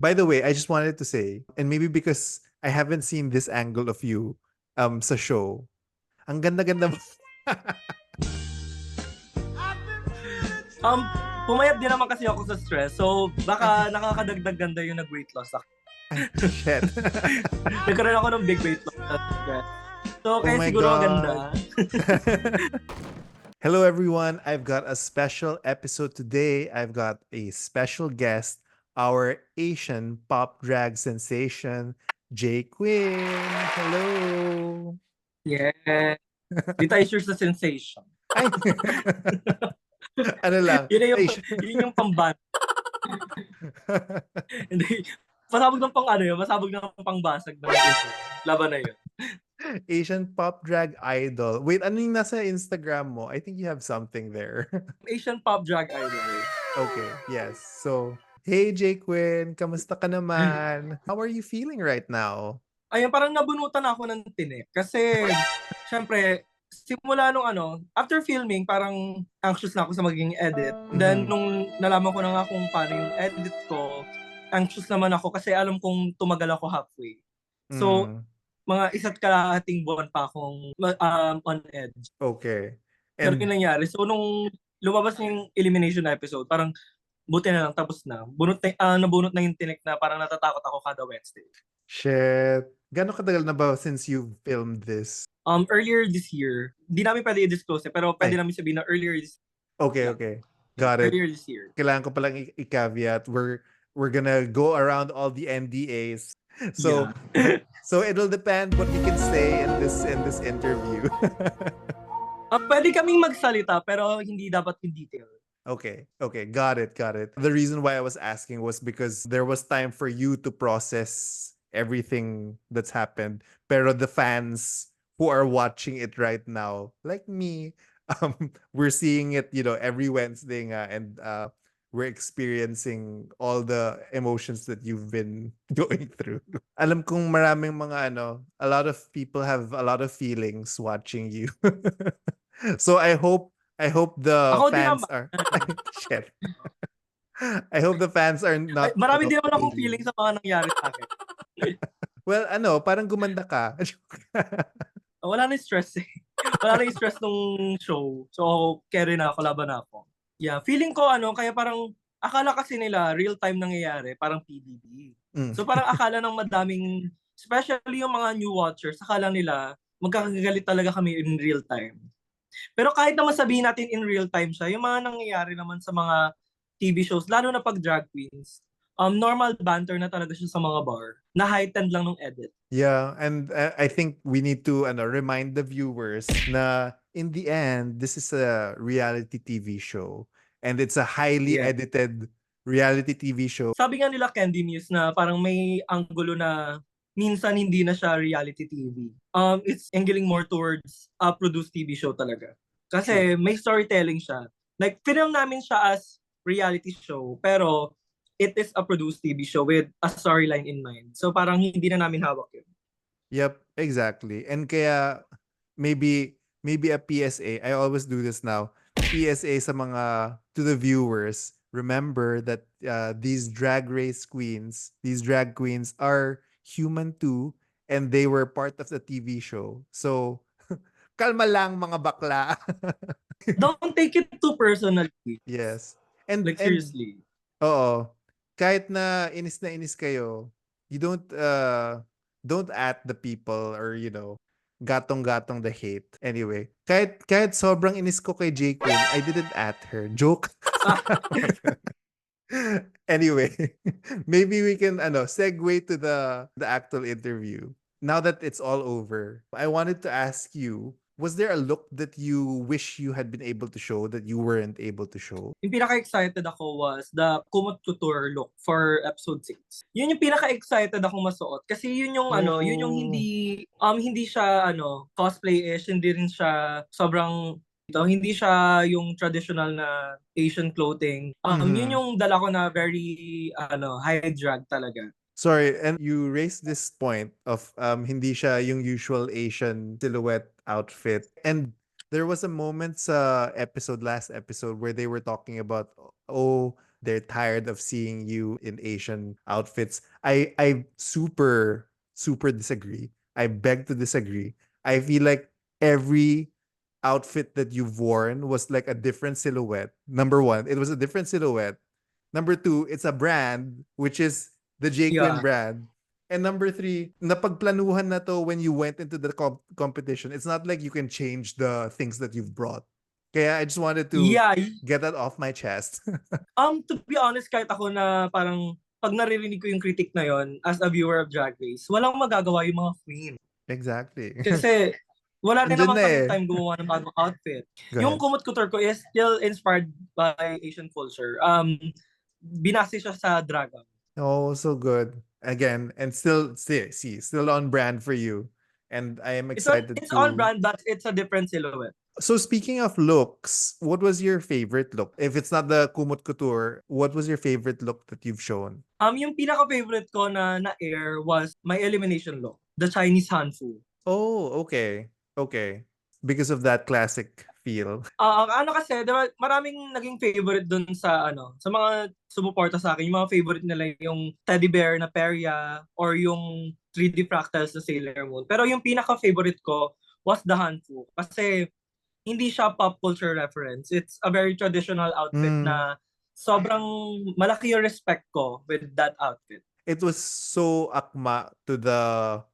By the way, I just wanted to say, and maybe because I haven't seen this angle of you sa show, ang ganda-ganda mo. Um, pumayat din naman kasi ako sa stress. So, baka nakakadagdag ganda yung nag-weight loss ako. Ay, shit. Nagkaroon ako ng big weight loss sa stress. So, Oh kaya my siguro God. maganda. Hello, everyone. I've got a special episode today. I've got a special guest, our Asian pop drag sensation, Jay Quinn. Hello. Yeah. Di tayo sure sa sensation. Ay. Ano lang? Yun yung pamban. Hindi. Masabog ng masabog ng pangbasag ng laban na yun. Asian pop drag idol. Wait, ano yung nasa Instagram mo? I think you have something there. Asian pop drag idol. Okay, yes. So, hey Jay Quinn, kamusta ka naman? How are you feeling right now? Ayun, parang nabunutan ako ng tinik. Kasi, syempre, simula nung after filming, parang anxious na ako sa magiging edit. Then, nung nalaman ko na nga kung paano yung edit ko, anxious naman ako kasi alam kong tumagal ako halfway. So, mga isa't kalahating buwan pa akong on edge. Okay. Pero And yun nangyari. So, nung lumabas yung elimination episode, parang buti na lang, tapos na. Nabunot na yung tinik na parang natatakot ako kada Wednesday. shit. Gano'ng katagal na ba since you filmed this? Earlier this year, di namin pwede i-disclose pero pwede namin sabihin na earlier this Okay, yeah. okay. Got it. Earlier this year. Kailangan ko palang i-caveat. We're gonna go around all the NDAs. So Yeah. so it'll depend what we can say in this interview. Pwede kaming magsalita pero hindi dapat in detail. Okay, got it. The reason why I was asking was because there was time for you to process everything that's happened. Pero the fans who are watching it right now, like me, we're seeing it, every Wednesday nga, and we're experiencing all the emotions that you've been going through. Alam kong maraming mga a lot of people have a lot of feelings watching you. So I hope the Ako din fans naman. are shit. I hope the fans are not Marami din naman akong feeling sa mga nangyari sa akin. Well, parang gumanda ka. Wala na yung stress eh. Wala na yung stress nung show. So, carry na ako, laban na ako. Yeah, feeling ko kaya parang akala kasi nila real time nangyayari, parang PBB. So parang akala ng madaming, especially yung mga new watchers, akala nila magkakagalit talaga kami in real time. Pero kahit naman sabihin natin in real time siya, yung mga nangyayari naman sa mga TV shows, lalo na pag drag queens, normal banter na talaga siya sa mga bar, na heightened lang ng edit. Yeah, and I think we need to remind the viewers na in the end, this is a reality TV show and it's a highly edited reality TV show. Sabi nga nila Candy Muse na parang may anggulo na minsan hindi na siya reality TV. It's angling more towards a produced TV show talaga. Kasi may storytelling siya. Like, film namin siya as reality show, pero it is a produced TV show with a storyline in mind. So parang hindi na namin hawak yun. Yep, exactly. And kaya maybe a PSA. I always do this now. PSA sa mga to the viewers. Remember that these drag queens are human too, and they were part of the TV show. So kalma lang mga bakla. Don't take it too personally. Yes. And Like seriously. Oo. Kahit na inis kayo, you don't at the people or gatong-gatong the hate. Anyway, kahit sobrang inis ko kay J. Queen, I didn't at her. Joke. Anyway, maybe we can segue to the actual interview. Now that it's all over, I wanted to ask you, was there a look that you wish you had been able to show that you weren't able to show? Yung pinaka-excited ako was the Kumot Couture look for episode 6. Yun yung pinaka-excited ako masuot kasi yun yung yun yung hindi siya cosplay-ish, hindi rin siya sobrang hindi siya yung traditional na Asian clothing. Yun yung dala ko na very high drag talaga. Sorry, and you raised this point of hindi siya yung usual Asian silhouette outfit. And there was a moment sa last episode where they were talking about, oh, they're tired of seeing you in Asian outfits. I super disagree. I beg to disagree. I feel like every outfit that you've worn was like a different silhouette. Number one, it was a different silhouette. Number two, it's a brand, which is the Jquin Yeah. brand. And number three, napagplanuhan na to when you went into the competition. It's not like you can change the things that you've brought. Kaya I just wanted to Yeah. get that off my chest. To be honest, kahit ako na parang pag naririnig ko yung critic na yon as a viewer of Drag Race, walang magagawa yung mga queen. Exactly. Kasi wala rin Andun naman na kaming eh. time gumawa ng bagong outfit. Go Yung ahead. kumot couture ko is still inspired by Asian culture. Binase siya sa Dragon. Oh, so good. Again, and still still on brand for you. And I am excited It's on to. brand, but it's a different silhouette. So speaking of looks, what was your favorite look? If it's not the Kumot Couture, what was your favorite look that you've shown? Yung pinaka-favorite ko na air was my elimination look, the Chinese Hanfu. Oh, okay. Okay. Because of that classic feel. Ano kasi, diba, maraming naging favorite dun sa mga sumuporta sa akin. Yung mga favorite nila yung teddy bear na Peria or yung 3D fractals na Sailor Moon. Pero yung pinaka-favorite ko was the Hanfu. Kasi hindi siya pop culture reference. It's a very traditional outfit na sobrang malaki yung respect ko with that outfit. It was so akma to the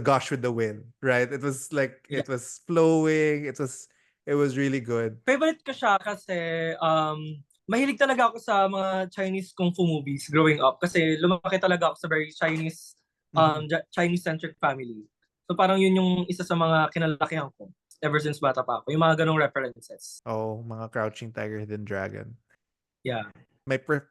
Gosh with the Wind, right? It was like it was flowing. It was really good. Favorite ko siya kasi mahilig talaga ako sa mga Chinese kung fu movies growing up kasi lumaki talaga ako sa very Chinese Chinese-centric family. So parang yun yung isa sa mga kinalakihan ko ever since bata pa ako. Yung mga ganong references. Oh, mga Crouching Tiger, Hidden Dragon. Yeah.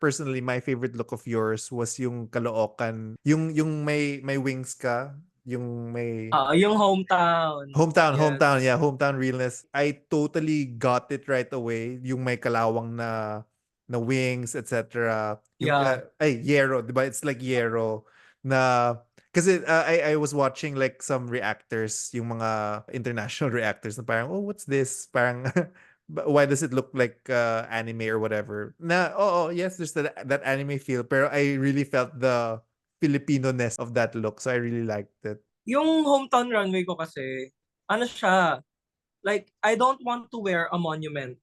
Personally, my favorite look of yours was yung Caloocan, yung may wings ka, yung may Yung hometown. Hometown, yeah, hometown realness. I totally got it right away. Yung may kalawang na wings, etc. Yung Yeah. Yero, diba? It's like Yero na kasi I was watching like some reactors, yung mga international reactors na parang, oh, what's this? Parang why does it look like anime or whatever? Yes, there's that anime feel, pero I really felt the Filipino-ness of that look, so I really liked it. Yung hometown runway ko kasi, ano siya, like, I don't want to wear a monument.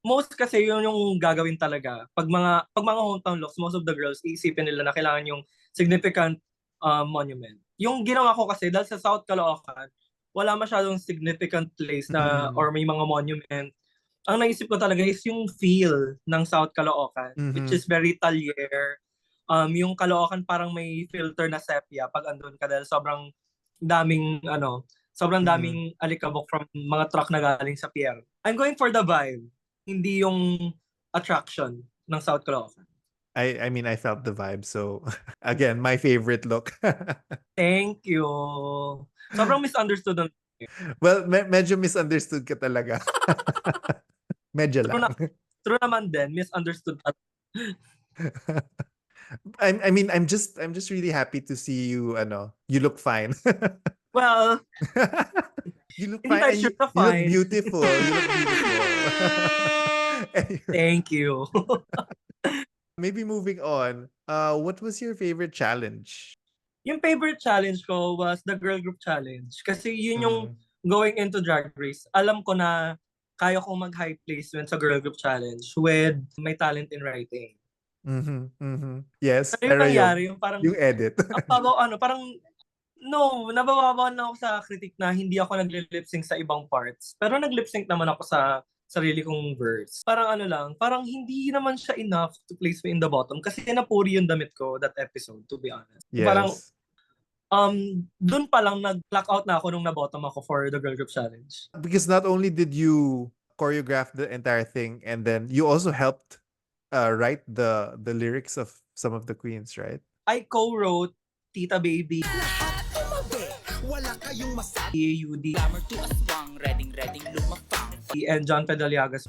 Most kasi yun yung gagawin talaga. Pag mga hometown looks, most of the girls, iisipin nila na kailangan yung significant monument. Yung ginawa ko kasi, dahil sa South Caloocan, wala masyadong significant place na or may mga monument. Ang naisip ko talaga is yung feel ng South Caloocan, which is very talyer. Yung Caloocan parang may filter na sepia pag andun ka dahil sobrang daming alikabok from mga truck na galing sa pier. I'm going for the vibe, hindi yung attraction ng South Caloocan. I mean, I felt the vibe. So, again, my favorite look. Thank you. Sobrang misunderstood. Well, medyo misunderstood ka talaga. Medyo lang. True naman din, misunderstood. I mean, I'm just really happy to see you, you look fine. Well, you look fine. You look beautiful. You look beautiful. Anyway. Thank you. Maybe moving on, what was your favorite challenge? Yung favorite challenge ko was the girl group challenge. Kasi yun yung going into Drag Race. Alam ko na kaya ko mag-high placement sa girl group challenge with my talent in writing. Yes. Pero yung nangyari, yung parang yung edit. nababawan na ako sa critic na hindi ako nag-lip-sync sa ibang parts. Pero nag-lip-sync naman ako sa sarili kong verse. Parang hindi naman siya enough to place me in the bottom kasi napuri yung damit ko that episode, to be honest. Yes. Parang, dun pa lang nag-black out na ako nung na-bottom ako for the girl group challenge. Because not only did you choreograph the entire thing, and then you also helped write the lyrics of some of the queens, right? I co-wrote Tita Baby, Yudi, and John Pedaliagas.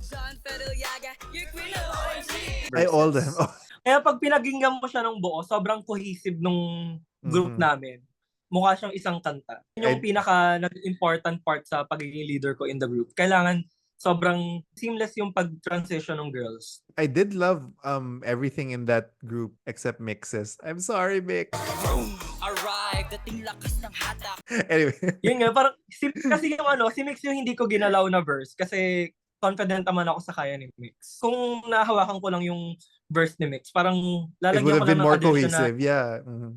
All them. Kaya pag pinaginggan mo siya ng buo, sobrang cohesive nung group namin. Mukha siyang isang kanta. Yung pinaka nag-important part sa pagiging leader ko in the group. Kailangan sobrang seamless yung pag-transition ng girls. I did love everything in that group except Mixes. I'm sorry, Mix. Arrive, dating lakas ng hatak. Anyway. Yun nga, parang kasi yung si Mix yung hindi ko ginalaw na verse kasi confident naman ako sa kaya ni Mix. Kung nahawakan ko lang yung verse ni Mix, parang It lalagyan would ko have been lang ng more additional cohesive, yeah. Mhm.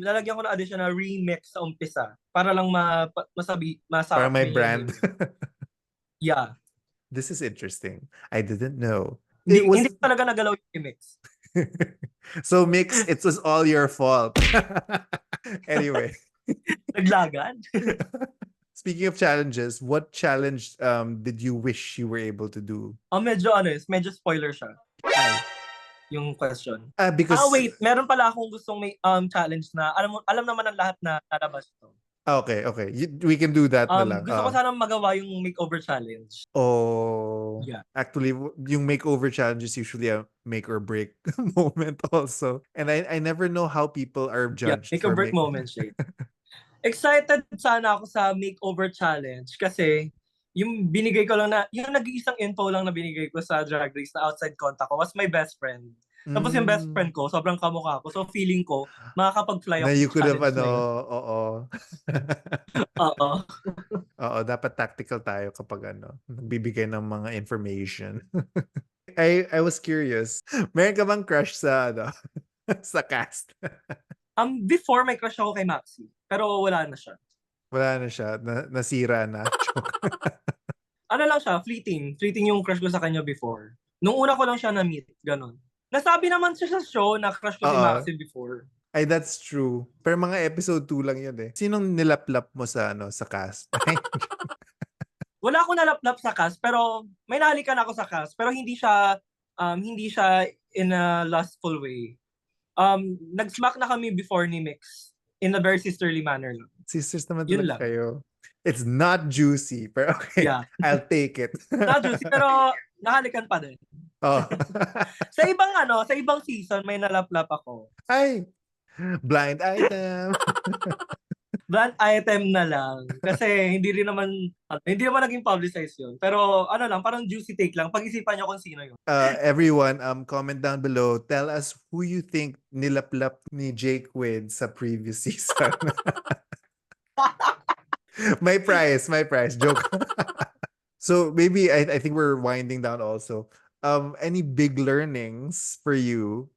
lalagyan ko ng additional remix sa umpisa para lang Para may million brand. Yeah. This is interesting. I didn't know. Hindi talaga nagalaw yung Mix. So Mix, it was all your fault. Anyway. Naglagan. Speaking of challenges, what challenge did you wish you were able to do? Medyo spoiler siya. Yung question. Because wait, meron pala akong gustong may challenge na alam naman ng lahat na lalabas to. Okay. We can do that na lang. Gusto ko sana magawa yung makeover challenge. Oh. Yeah. Actually, yung makeover challenge is usually a make or break moment also. And I never know how people are judged. Yeah, make or break moment, Shade. Excited sana ako sa makeover challenge kasi yung binigay ko lang yung nag-iisang info lang na binigay ko sa Drag Race na outside contact ko was my best friend. Tapos yung best friend ko, sobrang kamukha ko. So feeling ko, makakapag-fly ako na you could have oo. Oo, dapat tactical tayo kapag nagbibigay ng mga information. I was curious. Meron ka bang crush sa sa cast? Before may crush ako kay Maxi, pero wala na siya. Wala na siya, nasira na. Lang siya, fleeting yung crush ko sa kanya before. Nung una ko lang siya na-meet, ganun. Nasabi naman siya sa show na crush ko si Maxi before. Ay, that's true. Pero mga episode 2 lang yun eh. Sinong nilaplap mo sa sa cast? Wala akong nalaplap sa cast, pero may nahalikan ako sa cast, pero hindi siya in a lustful way. Nag-smack na kami before ni Mix in a very sisterly manner lang. Sisters naman Yun talaga lang. kayo. It's not juicy, pero okay. Yeah. I'll take it. Not juicy, pero nahalikan pa din. Oh. sa ibang season may nalaplap ako. Ay, blind item. Blind item na lang kasi hindi naman naging publicized yun. Pero parang juicy take lang. Pag-isipan niyo kung sino yun. Everyone, comment down below. Tell us who you think nilaplap ni Jake Quinn sa previous season. My prize. Joke. So maybe I think we're winding down also. Any big learnings for you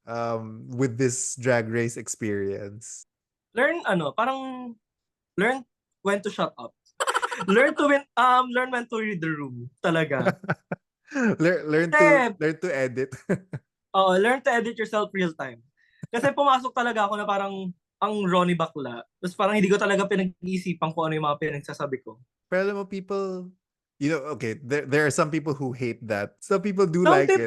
with this Drag Race experience? Learn when to shut up. learn when to read the room. Talaga. learn to edit. Learn to edit yourself real time. Kasi pumasok talaga ako na parang ang Ronnie bakla. Tapos parang hindi ko talaga pinag-iisipan kung ano yung mga pinagsasabi ko. Pero alam mo, people, okay, there are some people who hate that. Some people do like it.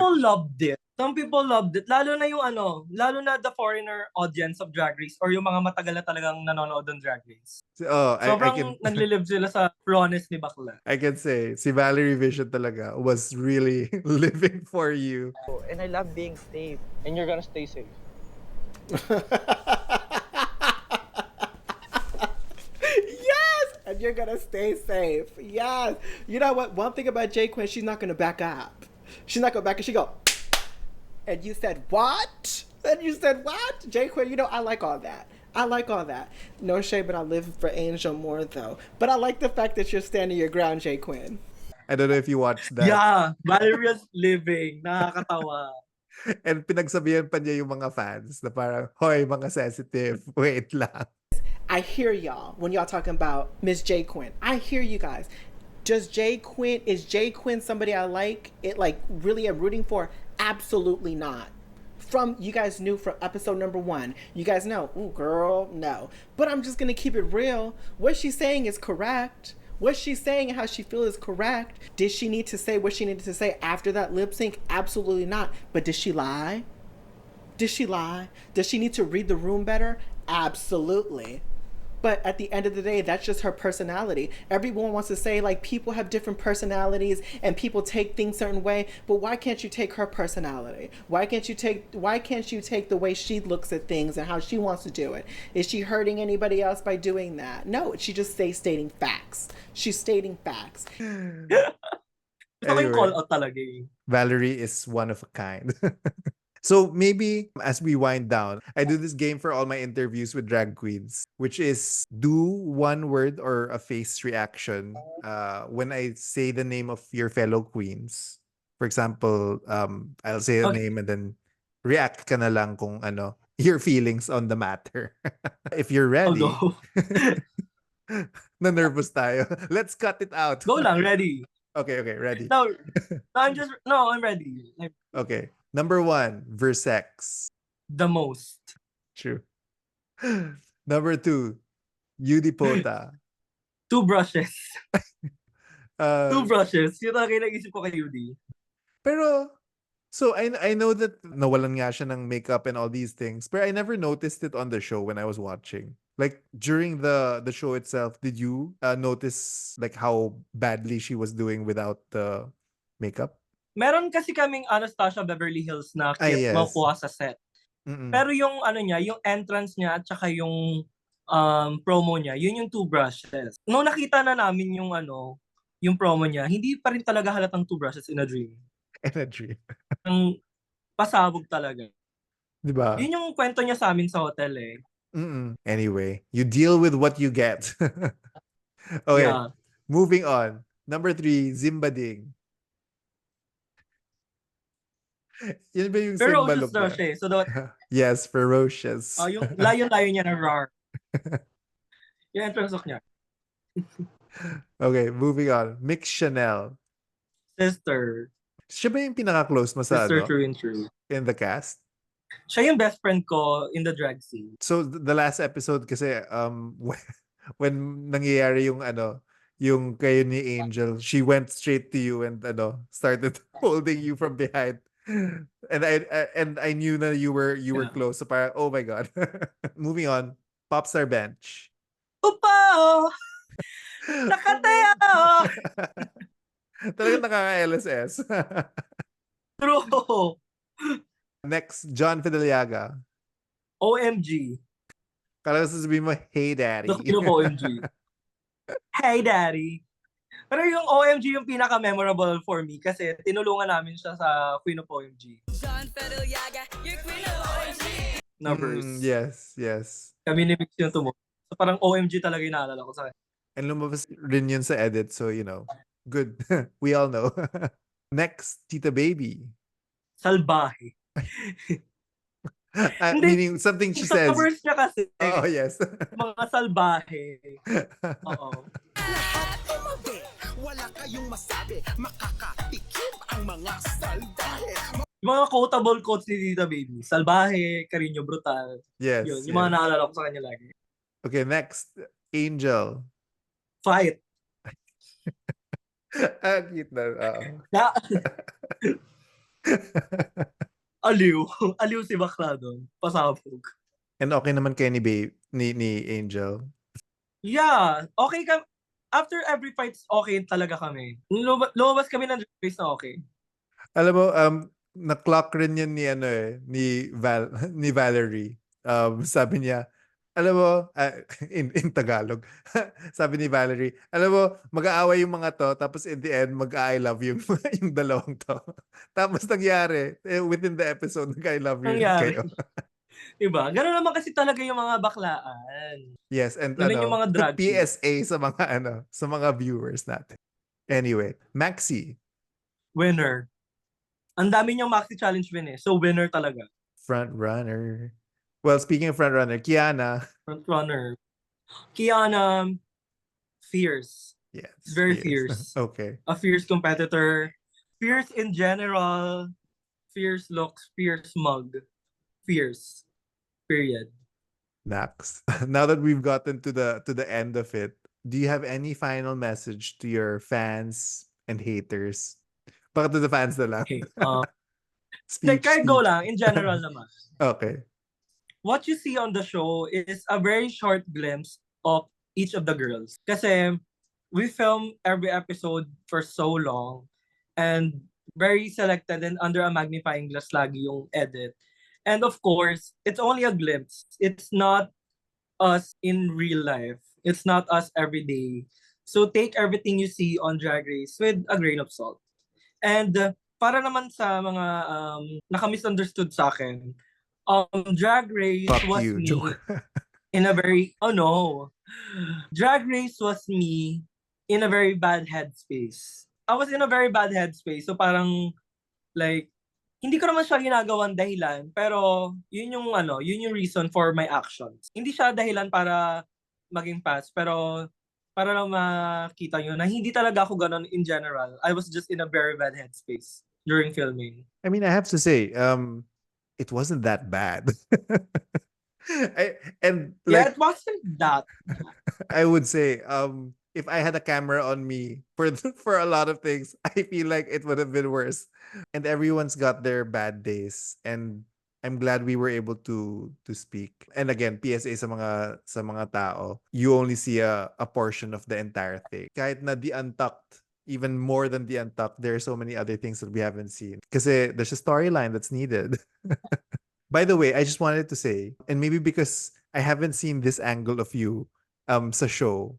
Some people loved it. Lalo na the foreigner audience of Drag Race or yung mga matagal na talagang nanonood ng Drag Race. Sobrang naglilive sila sa rawness ni bakla. I can say, si Valerie Vision talaga was really living for you. And I love being safe. And you're gonna stay safe. And you're gonna stay safe. Yes. You know what? One thing about Jay Quinn, she's not gonna back up. She's not gonna back up. She go, and you said what? And you said what? Jay Quinn, I like all that. No shade, but I live for Angel more though. But I like the fact that you're standing your ground, Jay Quinn. I don't know if you watched that. Yeah, Valeria's living. Nakakatawa. And pinagsabihan pa niya yung mga fans na parang, hoy, mga sensitive, wait lang. I hear y'all when y'all talking about Miss Jay Quinn. I hear you guys. Is Jay Quinn somebody I like? Really am rooting for? Absolutely not. You guys knew from episode number 1. You guys know, ooh girl, no. But I'm just gonna keep it real. What she's saying is correct. What she's saying and how she feels is correct. Did she need to say what she needed to say after that lip sync? Absolutely not. But did she lie? Does she need to read the room better? Absolutely. But at the end of the day, that's just her personality. Everyone wants to say people have different personalities and people take things certain way, but why can't you take her personality? Why can't you take the way she looks at things and how she wants to do it? Is she hurting anybody else by doing that? No, she just stating facts. She's stating facts. Gusto ko yung call Anyway, out talaga eh. Valerie is one of a kind. So maybe as we wind down, I do this game for all my interviews with drag queens, which is do one word or a face reaction when I say the name of your fellow queens. For example, I'll say a Okay. name and then react ka na lang kung ano, your feelings on the matter. If you're Oh, ready, go. na-nervous tayo. Let's cut it out. Go lang, ready. Okay, ready. No, I'm ready. Like, Okay. Number 1, Versex. the most. True. Number 2, Udipota. 2 brushes. 2 Uh, brushes. Yun talaga yung naisip ko kay Yudi. pero, so I know that nawalan nga siya ng makeup and all these things, but I never noticed it on the show when I was watching. Like during the show itself, did you notice like how badly she was doing without the makeup? Meron kasi kaming Anastasia Beverly Hills na Ay, yes. makuha sa set. Mm-mm. Pero yung ano niya, yung entrance niya at saka yung promo niya, yun yung 2 brushes. Nung nakita na namin yung yung promo niya, hindi pa rin talaga halatang 2 brushes in a dream. Energy. Ang pasabog talaga. Di ba? Yun yung kwento niya sa amin sa hotel eh. Mm-mm. Anyway, you deal with what you get. Okay, Yeah. moving on. Number 3, Zimbading. Yun ba yung Simba Ferocious look daw niya? siya eh. So, Yes, ferocious. yung layo-layo niya na rar. Yung entrance look niya. Okay, moving on. Mick Chanel. Sister. Siya ba yung pinaka-close mo sa Sister ano? true and true. In the cast? Siya yung best friend ko in the drag scene. So, the last episode kasi, when nangyayari yung yung kayo ni Angel, she went straight to you and started holding you from behind. And I knew na you were Yeah. close. So parang, oh my God. Moving on. Popstar Bench. Upao! Nakataya! Talagang nakaka-LSS. True! Next, John Fideliaga. OMG. Kala ko sasabihin mo, hey daddy. Gusto ko OMG. Hey, Daddy. Pero yung OMG yung pinaka-memorable for me kasi tinulungan namin siya sa Queen of OMG. John Fedeliaga, your queen of OMG. Na verse. Yes. Kami ni Mix yung tumulong. So parang OMG talaga yung naalala ko sa kanya. And lumabas rin yun sa edit. So, good. We all know. Next, Tita Baby. Salbahe. Hindi. Meaning something she Sa says. verse niya kasi, Oh, yes. mga salbahe. Oo. Wala kayong masabi, makakatikim ang mga salbahe. Yung mga quotable quotes ni Tita Baby. Salbahe, Cariño Brutal. Yes. Yun, yung mga naalala ko sa kanya lagi. Okay, next. Angel. Fight. Cute na. Na, aliw. Aliw si bakla doon. Pasabog. And okay naman kayo ni Angel. Yeah. Okay ka. After every fight, okay talaga kami. Lumabas kami ng drag race na okay. Alam mo, na-clock rin yan ni ni Valerie. Sabi niya, alam mo, in Tagalog, sabi ni Valerie, alam mo, mag-aaway yung mga to, tapos in the end, mag-I love yung dalawang to. Tapos nangyari, within the episode, nag-I love you kayo. Diba? Gano'n naman kasi talaga yung mga baklaan. Yes, and Ganun yung mga drag PSA sa mga sa mga viewers natin. Anyway, Maxi. Winner. Ang dami niyang Maxi Challenge win eh. So winner talaga. Front runner. Well, speaking of front runner, Kiana. Front runner. Kiana, fierce. Yes. Very fierce. Okay. A fierce competitor. Fierce in general. Fierce looks. Fierce mug. Fierce. Period. Next. Now that we've gotten to the end of it, do you have any final message to your fans and haters? Baka to the fans na lang. Okay. Speech. Go lang. In general naman. Okay. What you see on the show is a very short glimpse of each of the girls. Kasi we film every episode for so long and very selected and under a magnifying glass lagi yung edit. And of course, it's only a glimpse. It's not us in real life. It's not us every day. So take everything you see on Drag Race with a grain of salt. And para naman sa mga naka-misunderstood sa akin, Drag Race Fuck was you, me joke. in a very, oh no. Drag Race was me in a very bad headspace. I was in a very bad headspace. So parang, like, hindi ko naman siya ginagawang dahilan, pero yun yung reason for my actions. Hindi siya dahilan para maging pass, pero para lang makita nyo na hindi talaga ako ganun in general. I was just in a very bad headspace during filming. I mean, I have to say, it wasn't that bad. And Yeah, like it wasn't that. I would say, if I had a camera on me for for a lot of things, I feel like it would have been worse. And everyone's got their bad days, and I'm glad we were able to speak. And again, PSA sa mga tao, you only see a portion of the entire thing. Kahit na the Untucked, even more than the Untucked, there are so many other things that we haven't seen. Kasi there's a storyline that's needed. By the way, I just wanted to say, and maybe because I haven't seen this angle of you sa show,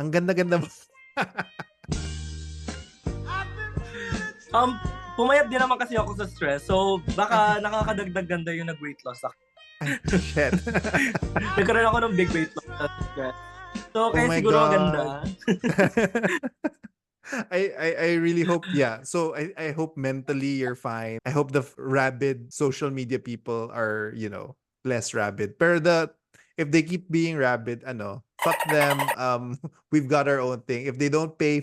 ang ganda-ganda mo. Pumayat din naman kasi ako sa stress. So, baka nakakadagdag ganda yung nag-weight loss ako. Shit. Nagkaroon ako ng big weight loss sa stress. So, kaya my siguro God. maganda. I really hope, yeah. So I hope mentally you're fine. I hope the rabid social media people are, less rabid. Pero if they keep being rabid, fuck them. We've got our own thing. If they don't pay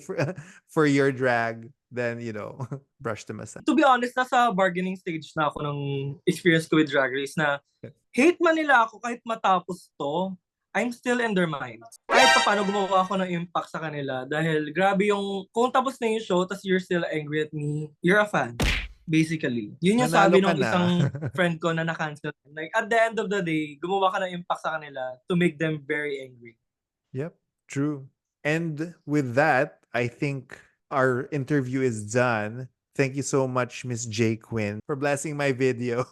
for your drag, then brush them aside. To be honest, nasa bargaining stage na ako ng experience ko with Drag Race na hate man nila ako kahit matapos to, I'm still in their minds. Kahit pa paano gumawa ako ng impact sa kanila dahil grabe yung, kung tapos na yung show tas you're still angry at me, you're a fan. Basically. Yun yung Nanalo sabi ka ng na. isang friend ko na na-cancel. Like, at the end of the day, gumawa ka ng impact sa kanila to make them very angry. Yep, true. And with that, I think our interview is done. Thank you so much, Miss J. Quinn, for blessing my video.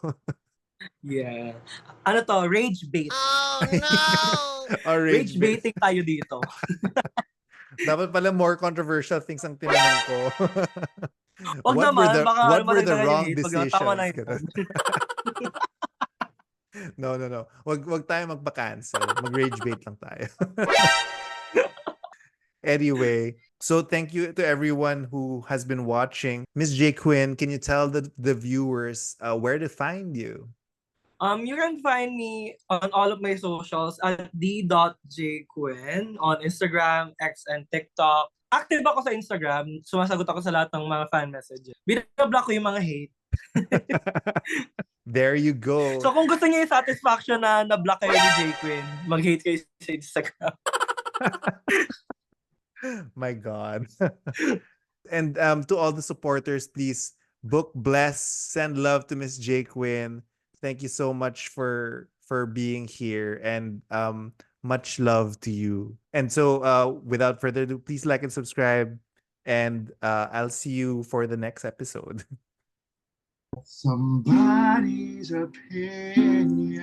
Yeah. Ano to? Rage bait. Oh no! Or Rage rage bait. baiting tayo dito. Dapat pala more controversial things ang tinanong ko. Wag naman, baka what were the madagdagan yung wrong hate. Wag naman, decisions? tama na yun. Ganun. No. Wag tayo magpa-cancel. Mag-rage bait lang tayo. Anyway, so thank you to everyone who has been watching. Miss J. Quinn, can you tell the viewers where to find you? You can find me on all of my socials at d.jquinn on Instagram, X, and TikTok. Active ako sa Instagram. Sumasagot ako sa lahat ng mga fan messages. Binablock ko yung mga hate. There you go. So kung gusto niyo yung satisfaction na na-block kayo ni Jquinn, mag-hate kayo sa Instagram. My God. And to all the supporters, please book, bless, send love to Miss J. Quinn. Thank you so much for being here, and much love to you. And so without further ado, please like and subscribe, and I'll see you for the next episode. Somebody's opinion.